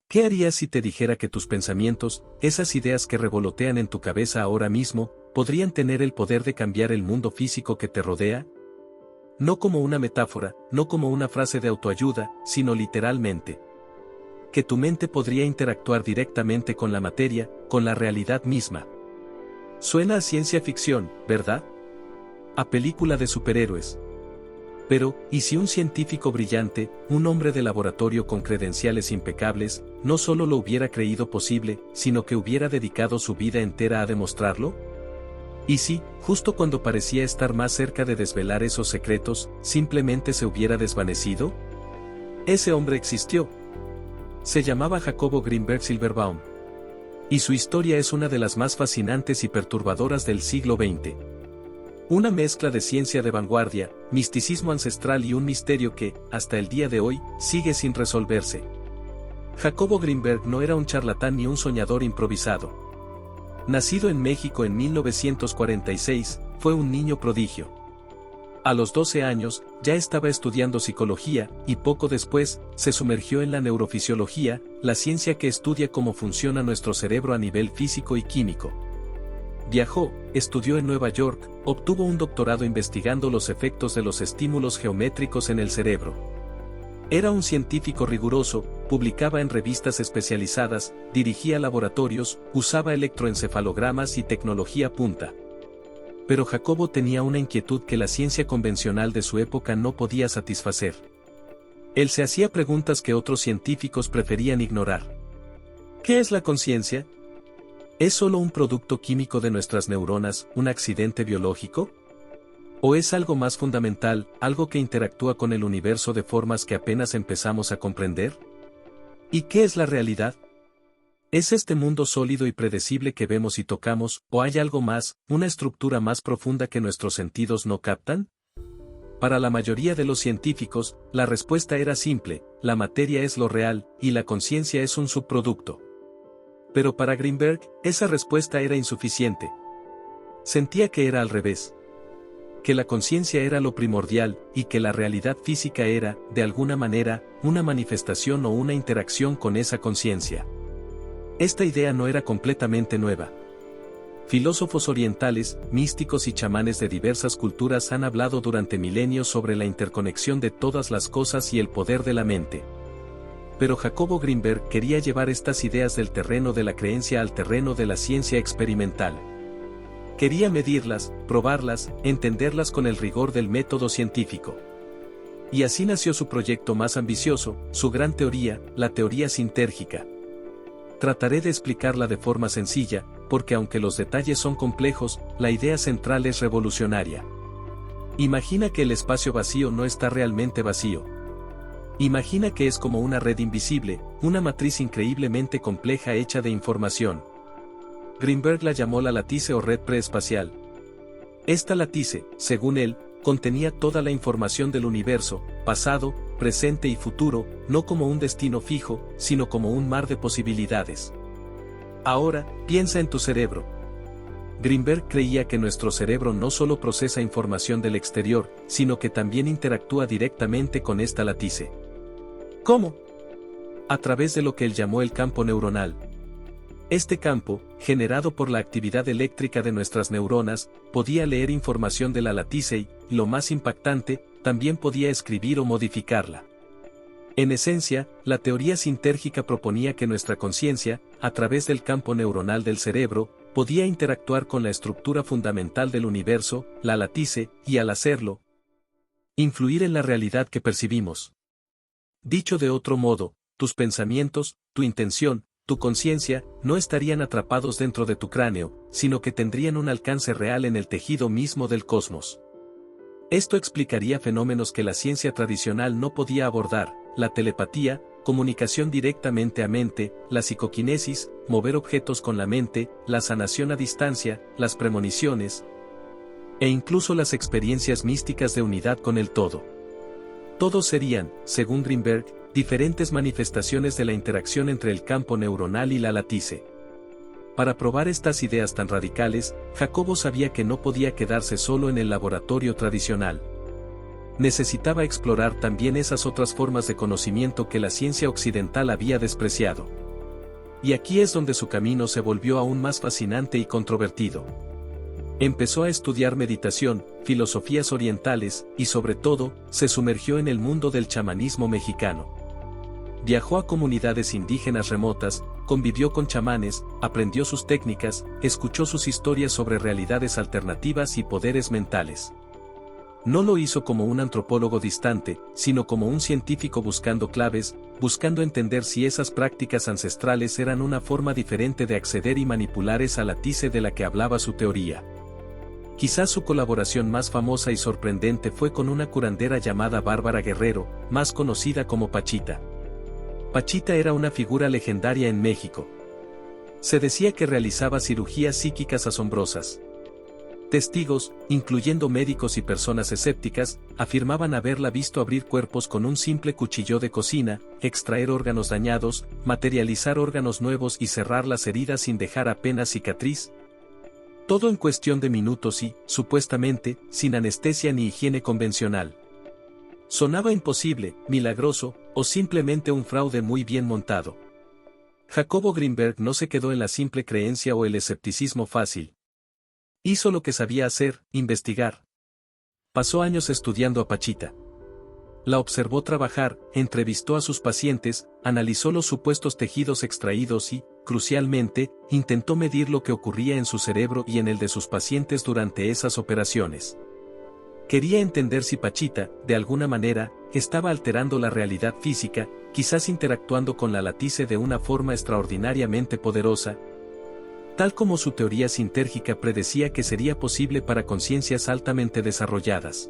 ¿Qué harías si te dijera que tus pensamientos, esas ideas que revolotean en tu cabeza ahora mismo, podrían tener el poder de cambiar el mundo físico que te rodea? No como una metáfora, no como una frase de autoayuda, sino literalmente. Que tu mente podría interactuar directamente con la materia, con la realidad misma. Suena a ciencia ficción, ¿verdad? A película de superhéroes. Pero, ¿y si un científico brillante, un hombre de laboratorio con credenciales impecables, no solo lo hubiera creído posible, sino que hubiera dedicado su vida entera a demostrarlo? ¿Y si, justo cuando parecía estar más cerca de desvelar esos secretos, simplemente se hubiera desvanecido? Ese hombre existió. Se llamaba Jacobo Grinberg Silverbaum. Y su historia es una de las más fascinantes y perturbadoras del siglo XX. Una mezcla de ciencia de vanguardia, misticismo ancestral y un misterio que, hasta el día de hoy, sigue sin resolverse. Jacobo Grinberg no era un charlatán ni un soñador improvisado. Nacido en México en 1946, fue un niño prodigio. A los 12 años, ya estaba estudiando psicología, y poco después, se sumergió en la neurofisiología, la ciencia que estudia cómo funciona nuestro cerebro a nivel físico y químico. Viajó, estudió en Nueva York, obtuvo un doctorado investigando los efectos de los estímulos geométricos en el cerebro. Era un científico riguroso, publicaba en revistas especializadas, dirigía laboratorios, usaba electroencefalogramas y tecnología punta. Pero Jacobo tenía una inquietud que la ciencia convencional de su época no podía satisfacer. Él se hacía preguntas que otros científicos preferían ignorar. ¿Qué es la conciencia? ¿Es solo un producto químico de nuestras neuronas, un accidente biológico? ¿O es algo más fundamental, algo que interactúa con el universo de formas que apenas empezamos a comprender? ¿Y qué es la realidad? ¿Es este mundo sólido y predecible que vemos y tocamos, o hay algo más, una estructura más profunda que nuestros sentidos no captan? Para la mayoría de los científicos, la respuesta era simple: la materia es lo real, y la conciencia es un subproducto. Pero para Grinberg, esa respuesta era insuficiente. Sentía que era al revés. Que la conciencia era lo primordial, y que la realidad física era, de alguna manera, una manifestación o una interacción con esa conciencia. Esta idea no era completamente nueva. Filósofos orientales, místicos y chamanes de diversas culturas han hablado durante milenios sobre la interconexión de todas las cosas y el poder de la mente. Pero Jacobo Grinberg quería llevar estas ideas del terreno de la creencia al terreno de la ciencia experimental. Quería medirlas, probarlas, entenderlas con el rigor del método científico. Y así nació su proyecto más ambicioso, su gran teoría, la teoría sintérgica. Trataré de explicarla de forma sencilla, porque aunque los detalles son complejos, la idea central es revolucionaria. Imagina que el espacio vacío no está realmente vacío. Imagina que es como una red invisible, una matriz increíblemente compleja hecha de información. Grinberg la llamó la latice o red preespacial. Esta latice, según él, contenía toda la información del universo, pasado, presente y futuro, no como un destino fijo, sino como un mar de posibilidades. Ahora, piensa en tu cerebro. Grinberg creía que nuestro cerebro no solo procesa información del exterior, sino que también interactúa directamente con esta latice. ¿Cómo? A través de lo que él llamó el campo neuronal. Este campo, generado por la actividad eléctrica de nuestras neuronas, podía leer información de la latice y, lo más impactante, también podía escribir o modificarla. En esencia, la teoría sintérgica proponía que nuestra conciencia, a través del campo neuronal del cerebro, podía interactuar con la estructura fundamental del universo, la latice, y al hacerlo, influir en la realidad que percibimos. Dicho de otro modo, tus pensamientos, tu intención, tu conciencia, no estarían atrapados dentro de tu cráneo, sino que tendrían un alcance real en el tejido mismo del cosmos. Esto explicaría fenómenos que la ciencia tradicional no podía abordar: la telepatía, comunicación directamente a mente, la psicoquinesis, mover objetos con la mente, la sanación a distancia, las premoniciones, e incluso las experiencias místicas de unidad con el todo. Todos serían, según Grinberg, diferentes manifestaciones de la interacción entre el campo neuronal y la latice. Para probar estas ideas tan radicales, Jacobo sabía que no podía quedarse solo en el laboratorio tradicional. necesitaba explorar también esas otras formas de conocimiento que la ciencia occidental había despreciado. Y aquí es donde su camino se volvió aún más fascinante y controvertido. Empezó a estudiar meditación, filosofías orientales, y sobre todo, se sumergió en el mundo del chamanismo mexicano. Viajó a comunidades indígenas remotas, convivió con chamanes, aprendió sus técnicas, escuchó sus historias sobre realidades alternativas y poderes mentales. No lo hizo como un antropólogo distante, sino como un científico buscando claves, buscando entender si esas prácticas ancestrales eran una forma diferente de acceder y manipular esa latice de la que hablaba su teoría. Quizás su colaboración más famosa y sorprendente fue con una curandera llamada Bárbara Guerrero, más conocida como Pachita. Pachita era una figura legendaria en México. Se decía que realizaba cirugías psíquicas asombrosas. Testigos, incluyendo médicos y personas escépticas, afirmaban haberla visto abrir cuerpos con un simple cuchillo de cocina, extraer órganos dañados, materializar órganos nuevos y cerrar las heridas sin dejar apenas cicatriz. Todo en cuestión de minutos y, supuestamente, sin anestesia ni higiene convencional. Sonaba imposible, milagroso, o simplemente un fraude muy bien montado. Jacobo Greenberg no se quedó en la simple creencia o el escepticismo fácil. Hizo lo que sabía hacer, investigar. Pasó años estudiando a Pachita. La observó trabajar, entrevistó a sus pacientes, analizó los supuestos tejidos extraídos y, crucialmente, intentó medir lo que ocurría en su cerebro y en el de sus pacientes durante esas operaciones. Quería entender si Pachita, de alguna manera, estaba alterando la realidad física, quizás interactuando con la latice de una forma extraordinariamente poderosa, tal como su teoría sintérgica predecía que sería posible para conciencias altamente desarrolladas.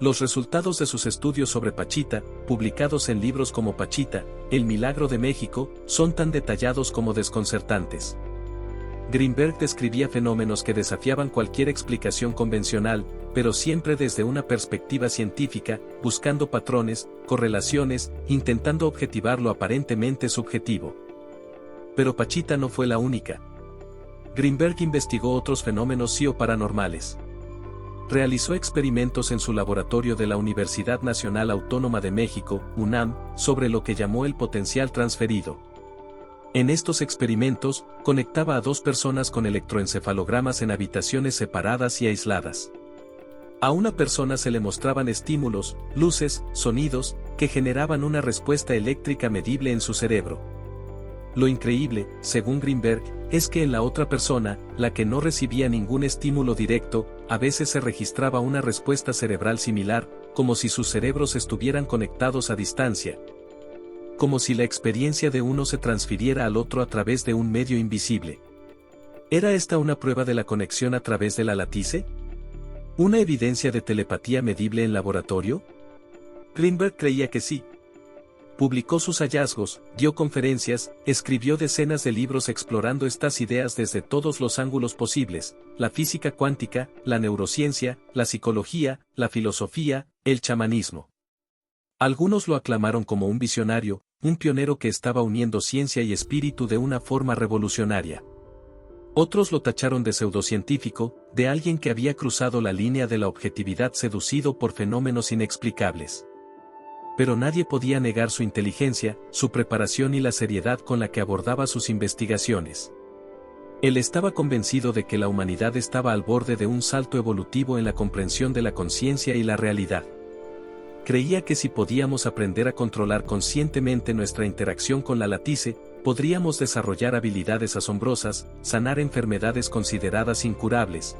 Los resultados de sus estudios sobre Pachita, publicados en libros como Pachita, El Milagro de México, son tan detallados como desconcertantes. Greenberg describía fenómenos que desafiaban cualquier explicación convencional, pero siempre desde una perspectiva científica, buscando patrones, correlaciones, intentando objetivar lo aparentemente subjetivo. Pero Pachita no fue la única. Greenberg investigó otros fenómenos psío-paranormales. Realizó experimentos en su laboratorio de la Universidad Nacional Autónoma de México, UNAM, sobre lo que llamó el potencial transferido. En estos experimentos, conectaba a dos personas con electroencefalogramas en habitaciones separadas y aisladas. A una persona se le mostraban estímulos, luces, sonidos, que generaban una respuesta eléctrica medible en su cerebro. Lo increíble, según Greenberg, es que en la otra persona, la que no recibía ningún estímulo directo, a veces se registraba una respuesta cerebral similar, como si sus cerebros estuvieran conectados a distancia. Como si la experiencia de uno se transfiriera al otro a través de un medio invisible. ¿Era esta una prueba de la conexión a través de la latice? ¿Una evidencia de telepatía medible en laboratorio? Greenberg creía que sí. Publicó sus hallazgos, dio conferencias, escribió decenas de libros explorando estas ideas desde todos los ángulos posibles: la física cuántica, la neurociencia, la psicología, la filosofía, el chamanismo. Algunos lo aclamaron como un visionario, un pionero que estaba uniendo ciencia y espíritu de una forma revolucionaria. Otros lo tacharon de pseudocientífico, de alguien que había cruzado la línea de la objetividad seducido por fenómenos inexplicables. Pero nadie podía negar su inteligencia, su preparación y la seriedad con la que abordaba sus investigaciones. Él estaba convencido de que la humanidad estaba al borde de un salto evolutivo en la comprensión de la conciencia y la realidad. Creía que si podíamos aprender a controlar conscientemente nuestra interacción con la latice, podríamos desarrollar habilidades asombrosas, sanar enfermedades consideradas incurables,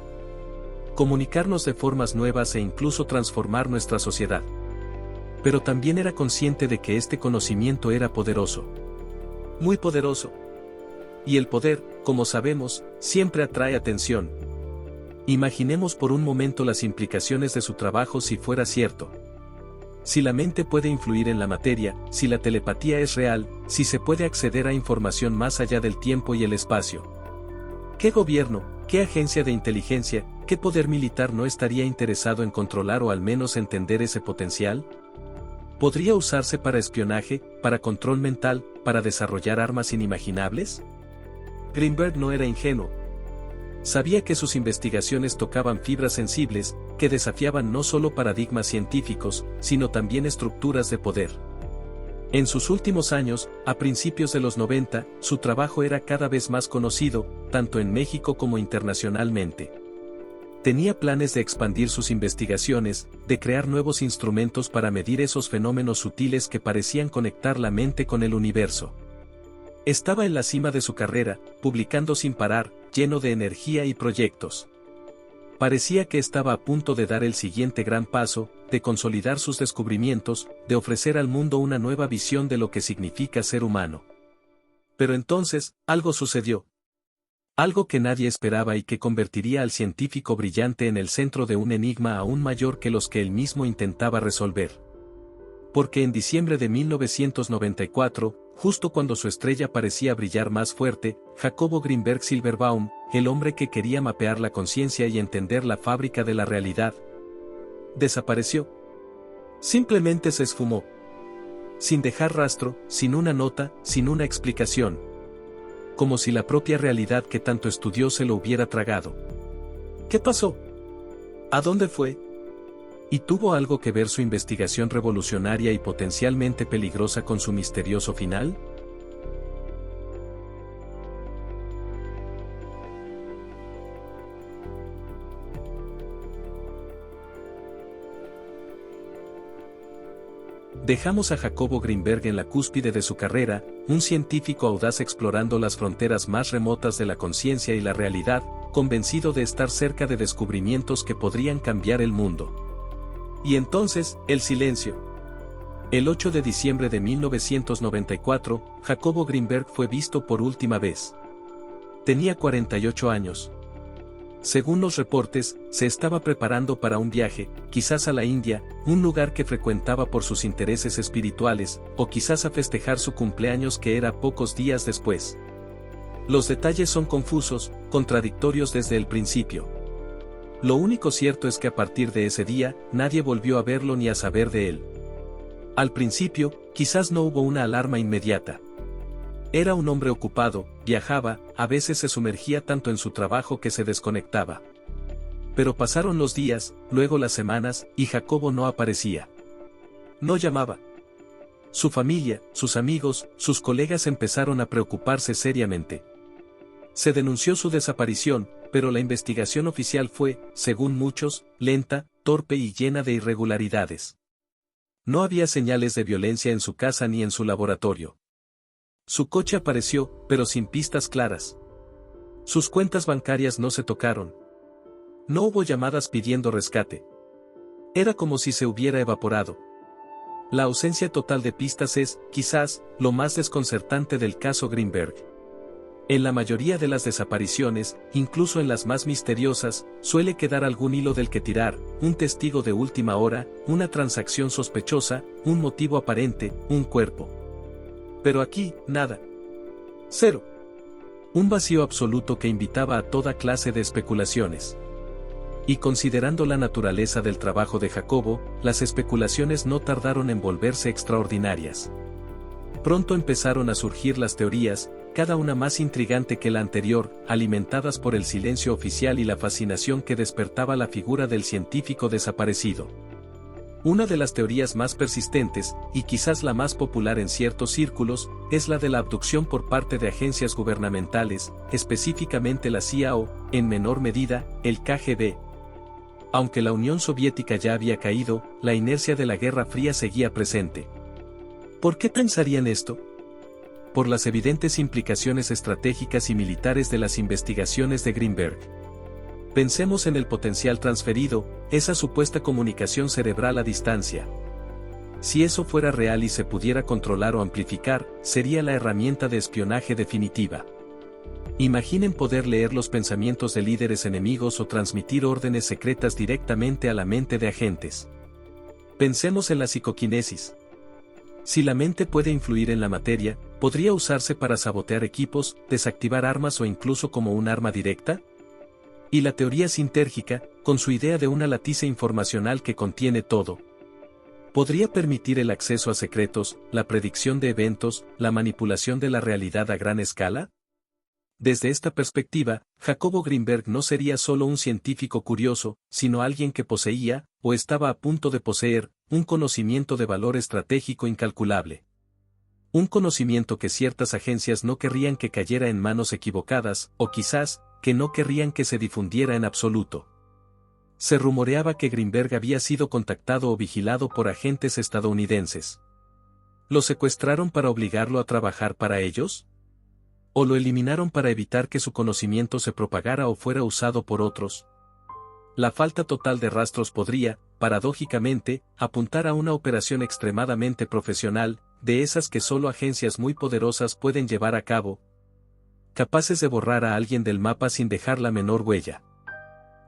comunicarnos de formas nuevas e incluso transformar nuestra sociedad. Pero también era consciente de que este conocimiento era poderoso. Muy poderoso. Y el poder, como sabemos, siempre atrae atención. Imaginemos por un momento las implicaciones de su trabajo si fuera cierto. Si la mente puede influir en la materia, si la telepatía es real, si se puede acceder a información más allá del tiempo y el espacio. ¿Qué gobierno, qué agencia de inteligencia, qué poder militar no estaría interesado en controlar o al menos entender ese potencial? ¿Podría usarse para espionaje, para control mental, para desarrollar armas inimaginables? Greenberg no era ingenuo. Sabía que sus investigaciones tocaban fibras sensibles, que desafiaban no solo paradigmas científicos, sino también estructuras de poder. En sus últimos años, a principios de los 90, su trabajo era cada vez más conocido, tanto en México como internacionalmente. Tenía planes de expandir sus investigaciones, de crear nuevos instrumentos para medir esos fenómenos sutiles que parecían conectar la mente con el universo. Estaba en la cima de su carrera, publicando sin parar, lleno de energía y proyectos. Parecía que estaba a punto de dar el siguiente gran paso, de consolidar sus descubrimientos, de ofrecer al mundo una nueva visión de lo que significa ser humano. Pero entonces, algo sucedió. Algo que nadie esperaba y que convertiría al científico brillante en el centro de un enigma aún mayor que los que él mismo intentaba resolver. Porque en diciembre de 1994, justo cuando su estrella parecía brillar más fuerte, Jacobo Grinberg Silverbaum, el hombre que quería mapear la conciencia y entender la fábrica de la realidad, desapareció. Simplemente se esfumó. Sin dejar rastro, sin una nota, sin una explicación. Como si la propia realidad que tanto estudió se lo hubiera tragado. ¿Qué pasó? ¿A dónde fue? ¿Y tuvo algo que ver su investigación revolucionaria y potencialmente peligrosa con su misterioso final? Dejamos a Jacobo Grinberg en la cúspide de su carrera, un científico audaz explorando las fronteras más remotas de la conciencia y la realidad, convencido de estar cerca de descubrimientos que podrían cambiar el mundo. Y entonces, el silencio. El 8 de diciembre de 1994, Jacobo Grinberg fue visto por última vez. Tenía 48 años. Según los reportes, se estaba preparando para un viaje, quizás a la India, un lugar que frecuentaba por sus intereses espirituales, o quizás a festejar su cumpleaños que era pocos días después. Los detalles son confusos, contradictorios desde el principio. Lo único cierto es que a partir de ese día, nadie volvió a verlo ni a saber de él. Al principio, quizás no hubo una alarma inmediata. Era un hombre ocupado, viajaba, a veces se sumergía tanto en su trabajo que se desconectaba. Pero pasaron los días, luego las semanas, y Jacobo no aparecía. No llamaba. Su familia, sus amigos, sus colegas empezaron a preocuparse seriamente. Se denunció su desaparición, pero la investigación oficial fue, según muchos, lenta, torpe y llena de irregularidades. No había señales de violencia en su casa ni en su laboratorio. Su coche apareció, pero sin pistas claras. Sus cuentas bancarias no se tocaron. No hubo llamadas pidiendo rescate. Era como si se hubiera evaporado. La ausencia total de pistas es, quizás, lo más desconcertante del caso Grinberg. En la mayoría de las desapariciones, incluso en las más misteriosas, suele quedar algún hilo del que tirar, un testigo de última hora, una transacción sospechosa, un motivo aparente, un cuerpo. Pero aquí, nada. Cero. Un vacío absoluto que invitaba a toda clase de especulaciones. Y considerando la naturaleza del trabajo de Jacobo, las especulaciones no tardaron en volverse extraordinarias. Pronto empezaron a surgir las teorías, cada una más intrigante que la anterior, alimentadas por el silencio oficial y la fascinación que despertaba la figura del científico desaparecido. Una de las teorías más persistentes, y quizás la más popular en ciertos círculos, es la de la abducción por parte de agencias gubernamentales, específicamente la CIA o, en menor medida, el KGB. Aunque la Unión Soviética ya había caído, la inercia de la Guerra Fría seguía presente. ¿Por qué pensarían esto? Por las evidentes implicaciones estratégicas y militares de las investigaciones de Grinberg. Pensemos en el potencial transferido, esa supuesta comunicación cerebral a distancia. Si eso fuera real y se pudiera controlar o amplificar, sería la herramienta de espionaje definitiva. Imaginen poder leer los pensamientos de líderes enemigos o transmitir órdenes secretas directamente a la mente de agentes. Pensemos en la psicoquinesis. Si la mente puede influir en la materia, ¿podría usarse para sabotear equipos, desactivar armas o incluso como un arma directa? Y la teoría sintérgica, con su idea de una latice informacional que contiene todo. ¿Podría permitir el acceso a secretos, la predicción de eventos, la manipulación de la realidad a gran escala? Desde esta perspectiva, Jacobo Grinberg no sería solo un científico curioso, sino alguien que poseía, o estaba a punto de poseer, un conocimiento de valor estratégico incalculable. Un conocimiento que ciertas agencias no querrían que cayera en manos equivocadas, o quizás, que no querrían que se difundiera en absoluto. Se rumoreaba que Grinberg había sido contactado o vigilado por agentes estadounidenses. ¿Lo secuestraron para obligarlo a trabajar para ellos? ¿O lo eliminaron para evitar que su conocimiento se propagara o fuera usado por otros? La falta total de rastros podría, paradójicamente, apuntar a una operación extremadamente profesional, de esas que solo agencias muy poderosas pueden llevar a cabo, capaces de borrar a alguien del mapa sin dejar la menor huella.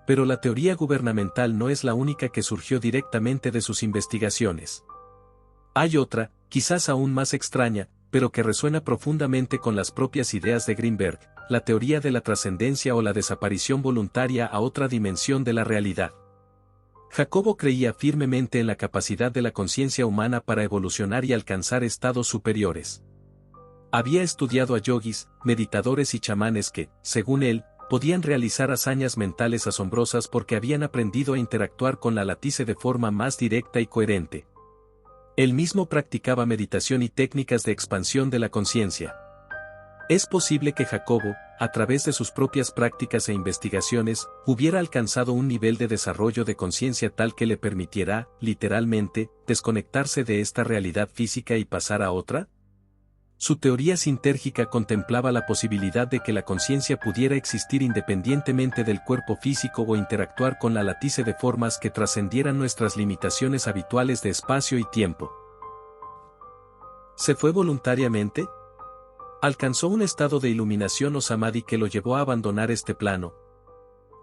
Pero la teoría gubernamental no es la única que surgió directamente de sus investigaciones. Hay otra, quizás aún más extraña, pero que resuena profundamente con las propias ideas de Grinberg, la teoría de la trascendencia o la desaparición voluntaria a otra dimensión de la realidad. Jacobo creía firmemente en la capacidad de la conciencia humana para evolucionar y alcanzar estados superiores. Había estudiado a yogis, meditadores y chamanes que, según él, podían realizar hazañas mentales asombrosas porque habían aprendido a interactuar con la latice de forma más directa y coherente. Él mismo practicaba meditación y técnicas de expansión de la conciencia. Es posible que Jacobo, a través de sus propias prácticas e investigaciones, hubiera alcanzado un nivel de desarrollo de conciencia tal que le permitiera, literalmente, desconectarse de esta realidad física y pasar a otra. Su teoría sintérgica contemplaba la posibilidad de que la conciencia pudiera existir independientemente del cuerpo físico o interactuar con la latice de formas que trascendieran nuestras limitaciones habituales de espacio y tiempo. ¿Se fue voluntariamente? Alcanzó un estado de iluminación o samadhi que lo llevó a abandonar este plano.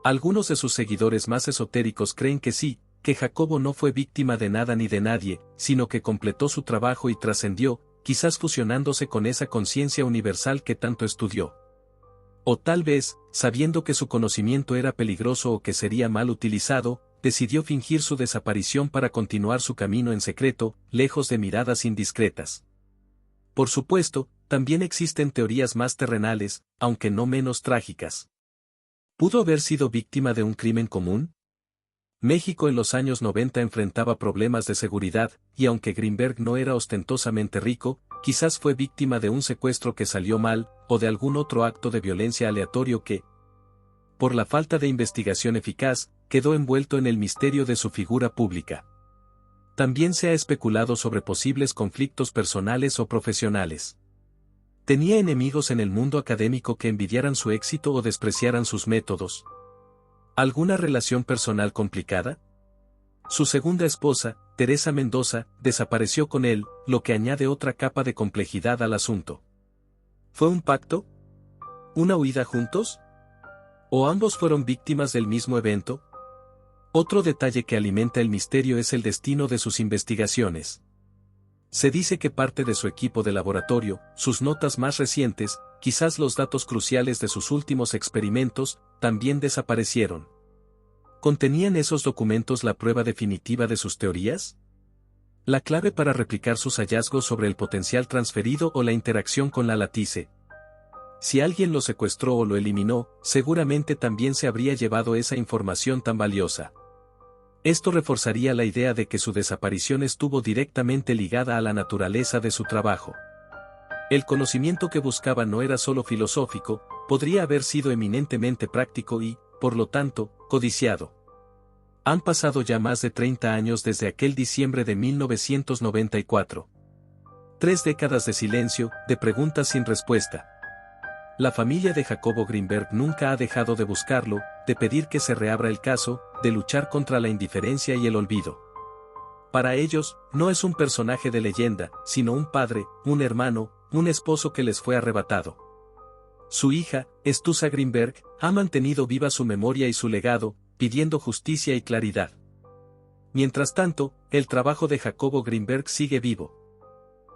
Algunos de sus seguidores más esotéricos creen que sí, que Jacobo no fue víctima de nada ni de nadie, sino que completó su trabajo y trascendió, quizás fusionándose con esa conciencia universal que tanto estudió. O tal vez, sabiendo que su conocimiento era peligroso o que sería mal utilizado, decidió fingir su desaparición para continuar su camino en secreto, lejos de miradas indiscretas. Por supuesto, también existen teorías más terrenales, aunque no menos trágicas. ¿Pudo haber sido víctima de un crimen común? México en los años 90 enfrentaba problemas de seguridad, y aunque Grinberg no era ostentosamente rico, quizás fue víctima de un secuestro que salió mal, o de algún otro acto de violencia aleatorio que, por la falta de investigación eficaz, quedó envuelto en el misterio de su figura pública. También se ha especulado sobre posibles conflictos personales o profesionales. ¿Tenía enemigos en el mundo académico que envidiaran su éxito o despreciaran sus métodos? ¿Alguna relación personal complicada? Su segunda esposa, Teresa Mendoza, desapareció con él, lo que añade otra capa de complejidad al asunto. ¿Fue un pacto? ¿Una huida juntos? ¿O ambos fueron víctimas del mismo evento? Otro detalle que alimenta el misterio es el destino de sus investigaciones. Se dice que parte de su equipo de laboratorio, sus notas más recientes, quizás los datos cruciales de sus últimos experimentos, también desaparecieron. ¿Contenían esos documentos la prueba definitiva de sus teorías? ¿La clave para replicar sus hallazgos sobre el potencial transferido o la interacción con la latice? Si alguien lo secuestró o lo eliminó, seguramente también se habría llevado esa información tan valiosa. Esto reforzaría la idea de que su desaparición estuvo directamente ligada a la naturaleza de su trabajo. El conocimiento que buscaba no era solo filosófico, podría haber sido eminentemente práctico y, por lo tanto, codiciado. Han pasado ya más de 30 años desde aquel diciembre de 1994. 3 décadas de silencio, de preguntas sin respuesta. La familia de Jacobo Grinberg nunca ha dejado de buscarlo, de pedir que se reabra el caso, de luchar contra la indiferencia y el olvido. Para ellos, no es un personaje de leyenda, sino un padre, un hermano, un esposo que les fue arrebatado. Su hija, Estusa Grinberg, ha mantenido viva su memoria y su legado, pidiendo justicia y claridad. Mientras tanto, el trabajo de Jacobo Grinberg sigue vivo.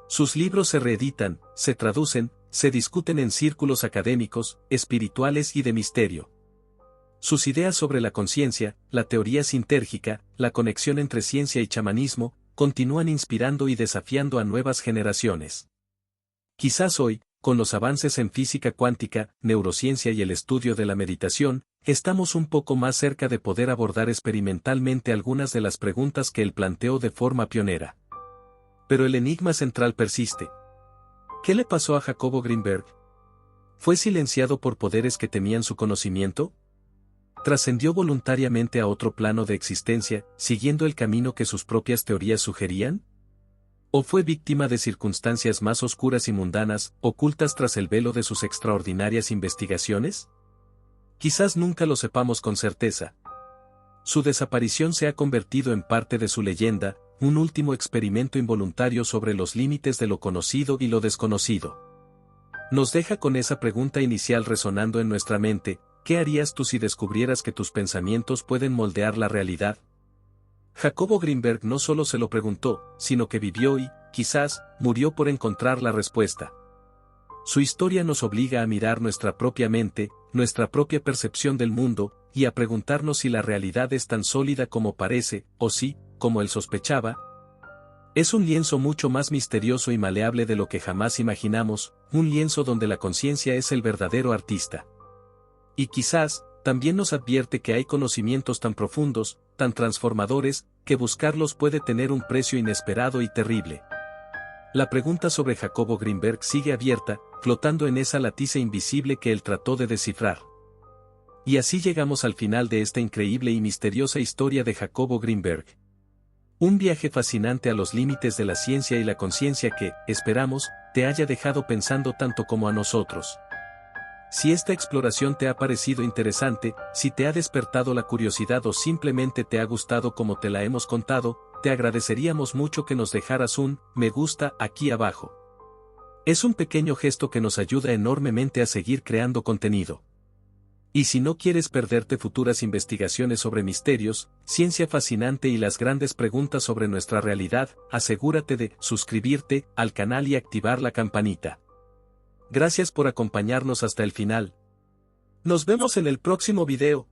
Sus libros se reeditan, se traducen, se discuten en círculos académicos, espirituales y de misterio. Sus ideas sobre la conciencia, la teoría sintérgica, la conexión entre ciencia y chamanismo, continúan inspirando y desafiando a nuevas generaciones. Quizás hoy, con los avances en física cuántica, neurociencia y el estudio de la meditación, estamos un poco más cerca de poder abordar experimentalmente algunas de las preguntas que él planteó de forma pionera. Pero el enigma central persiste. ¿Qué le pasó a Jacobo Greenberg? ¿Fue silenciado por poderes que temían su conocimiento? ¿Trascendió voluntariamente a otro plano de existencia, siguiendo el camino que sus propias teorías sugerían? ¿O fue víctima de circunstancias más oscuras y mundanas, ocultas tras el velo de sus extraordinarias investigaciones? Quizás nunca lo sepamos con certeza. Su desaparición se ha convertido en parte de su leyenda, un último experimento involuntario sobre los límites de lo conocido y lo desconocido. Nos deja con esa pregunta inicial resonando en nuestra mente: ¿qué harías tú si descubrieras que tus pensamientos pueden moldear la realidad? Jacobo Greenberg no solo se lo preguntó, sino que vivió y, quizás, murió por encontrar la respuesta. Su historia nos obliga a mirar nuestra propia mente, nuestra propia percepción del mundo, y a preguntarnos si la realidad es tan sólida como parece, o si, como él sospechaba, es un lienzo mucho más misterioso y maleable de lo que jamás imaginamos, un lienzo donde la conciencia es el verdadero artista. Y quizás, también nos advierte que hay conocimientos tan profundos, tan transformadores, que buscarlos puede tener un precio inesperado y terrible. La pregunta sobre Jacobo Greenberg sigue abierta, flotando en esa latice invisible que él trató de descifrar. Y así llegamos al final de esta increíble y misteriosa historia de Jacobo Greenberg. Un viaje fascinante a los límites de la ciencia y la conciencia que, esperamos, te haya dejado pensando tanto como a nosotros. Si esta exploración te ha parecido interesante, si te ha despertado la curiosidad o simplemente te ha gustado como te la hemos contado, te agradeceríamos mucho que nos dejaras un me gusta aquí abajo. Es un pequeño gesto que nos ayuda enormemente a seguir creando contenido. Y si no quieres perderte futuras investigaciones sobre misterios, ciencia fascinante y las grandes preguntas sobre nuestra realidad, asegúrate de suscribirte al canal y activar la campanita. Gracias por acompañarnos hasta el final. Nos vemos en el próximo video.